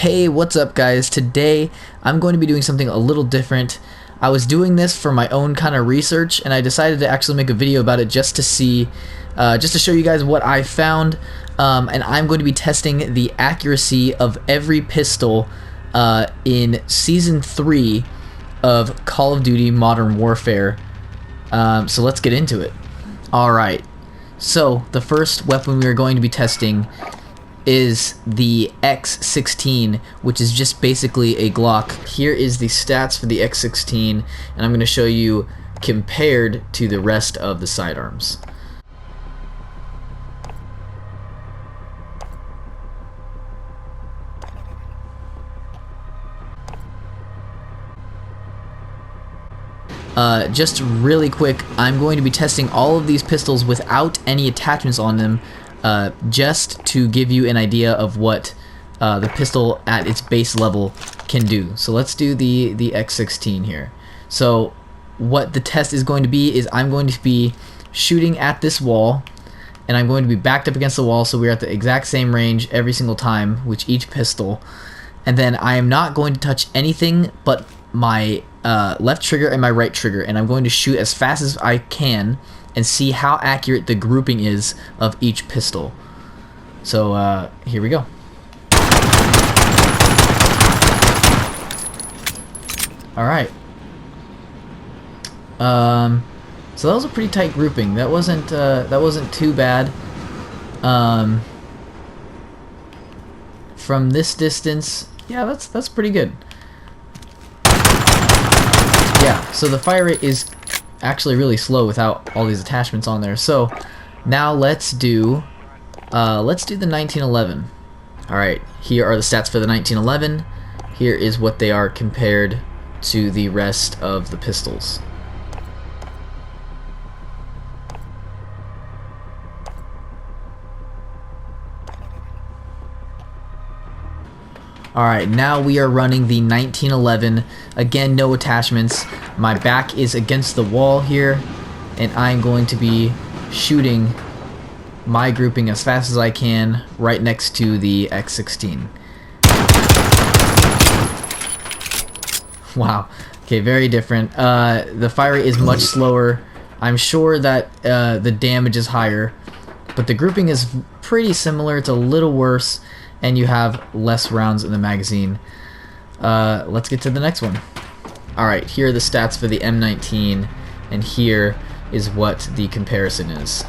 Hey, what's up guys? Today I'm going to be doing something a little different. I was doing this for my own kind of research and I decided to actually make a video about it just to see, just to show you guys what I found, and I'm going to be testing the accuracy of every pistol in Season 3 of Call of Duty Modern Warfare. So let's get into it. Alright, so the first weapon we are going to be testing is the X16, which is just basically a Glock. Here is the stats for the X16, and I'm going to show you compared to the rest of the sidearms. Just really quick, I'm going to be testing all of these pistols without any attachments on them, just to give you an idea of what the pistol at its base level can do. So let's do the X16 here. So what the test is going to be is I'm going to be shooting at this wall, and I'm going to be backed up against the wall so we're at the exact same range every single time with each pistol. And then I am not going to touch anything but my left trigger and my right trigger, and I'm going to shoot as fast as I can and see how accurate the grouping is of each pistol. So here we go. Alright. So that was a pretty tight grouping. That wasn't too bad. From this distance, yeah, that's pretty good. Yeah, so the fire rate is actually really slow without all these attachments on there. So now let's do the 1911. Alright, here are the stats for the 1911. Here is what they are compared to the rest of the pistols. Alright, now we are running the 1911. Again, no attachments. My back is against the wall here, and I'm going to be shooting my grouping as fast as I can right next to the X16. Wow. Okay, very different. The fire rate is much slower. I'm sure that the damage is higher, but the grouping is pretty similar. It's a little worse, and you have less rounds in the magazine. Let's get to the next one. Alright, here are the stats for the M19, and here is what the comparison is.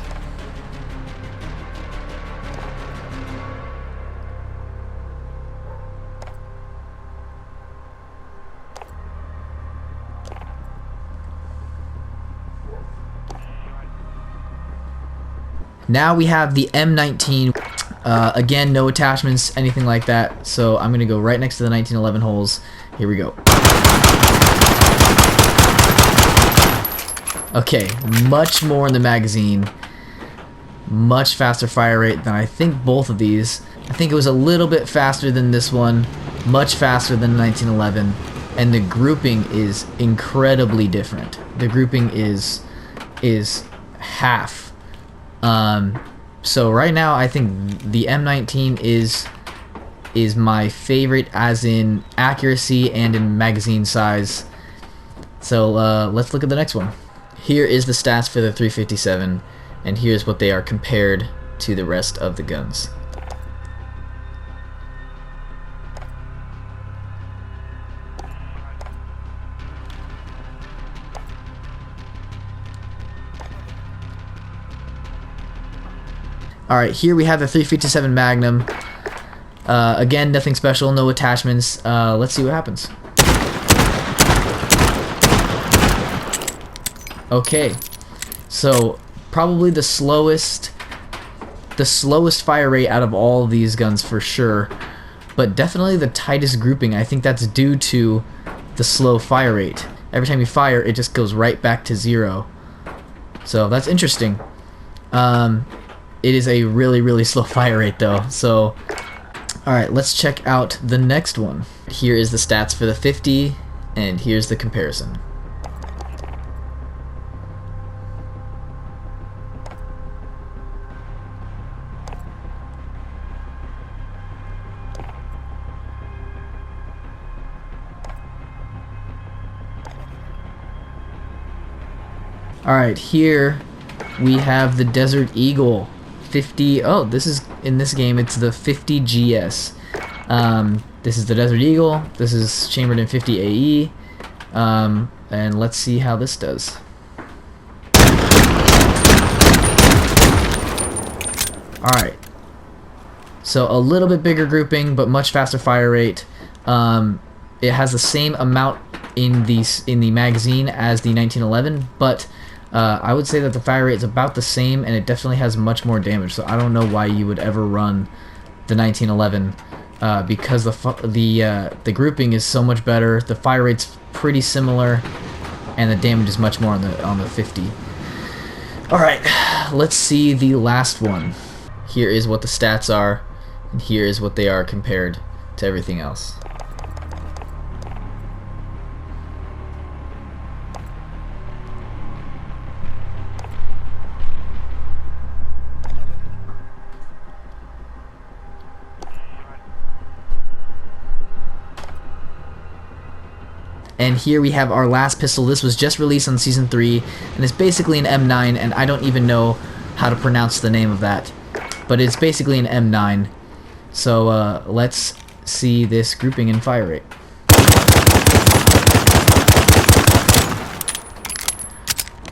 Now we have the M19. Again, no attachments, anything like that. So I'm going to go right next to the 1911 holes. Here we go. Okay, much more in the magazine. Much faster fire rate than I think both of these. I think it was a little bit faster than this one. Much faster than 1911. And the grouping is incredibly different. The grouping is half. So right now I think the M19 is my favorite, as in accuracy and in magazine size. So let's look at the next one. Here is the stats for the 357, and here's what they are compared to the rest of the guns. Alright, here we have the 357 Magnum. Again, nothing special, no attachments. Let's see what happens. Okay, so probably the slowest fire rate out of all of these guns for sure, but definitely the tightest grouping. I think that's due to the slow fire rate. Every time you fire, it just goes right back to 0. So that's interesting. It is a really slow fire rate though. So alright, let's check out the next one. Here is the stats for the 50, and here's the comparison. Alright, here we have the Desert Eagle 50. Oh, this is, in this game, it's the 50 GS. This is the Desert Eagle. This is chambered in 50 AE. And let's see how this does. Alright. So a little bit bigger grouping, but much faster fire rate. It has the same amount in the magazine as the 1911, but I would say that the fire rate is about the same, and it definitely has much more damage. So I don't know why you would ever run the 1911, because the grouping is so much better. The fire rate's pretty similar, and the damage is much more on the 50. All right, let's see the last one. Here is what the stats are, and here is what they are compared to everything else. And here we have our last pistol. This was just released on Season 3, and it's basically an M9, and I don't even know how to pronounce the name of that. But it's basically an M9. So let's see this grouping and fire rate.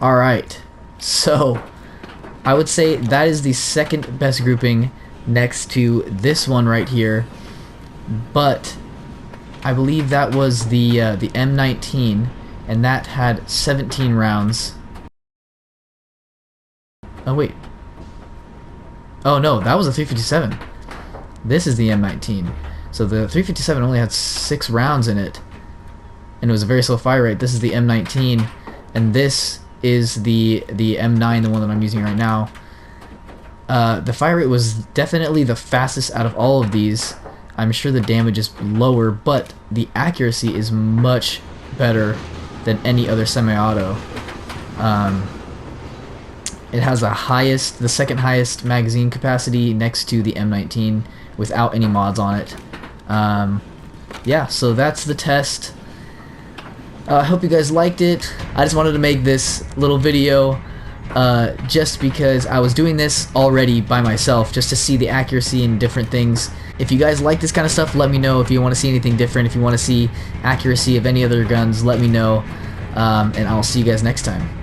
Alright, so I would say that is the second best grouping next to this one right here. But I believe that was the M19, and that had 17 rounds. Oh wait. Oh no, that was a 357. This is the M19. So the 357 only had 6 rounds in it, and it was a very slow fire rate. This is the M19, and this is the M9, the one that I'm using right now. The fire rate was definitely the fastest out of all of these. I'm sure the damage is lower, but the accuracy is much better than any other semi-auto. It has the second highest magazine capacity next to the M19 without any mods on it. Yeah, so that's the test. I hope you guys liked it. I just wanted to make this little video just because I was doing this already by myself, just to see the accuracy and different things. If you guys like this kind of stuff, let me know. If you want to see anything different, if you want to see accuracy of any other guns, let me know. And I'll see you guys next time.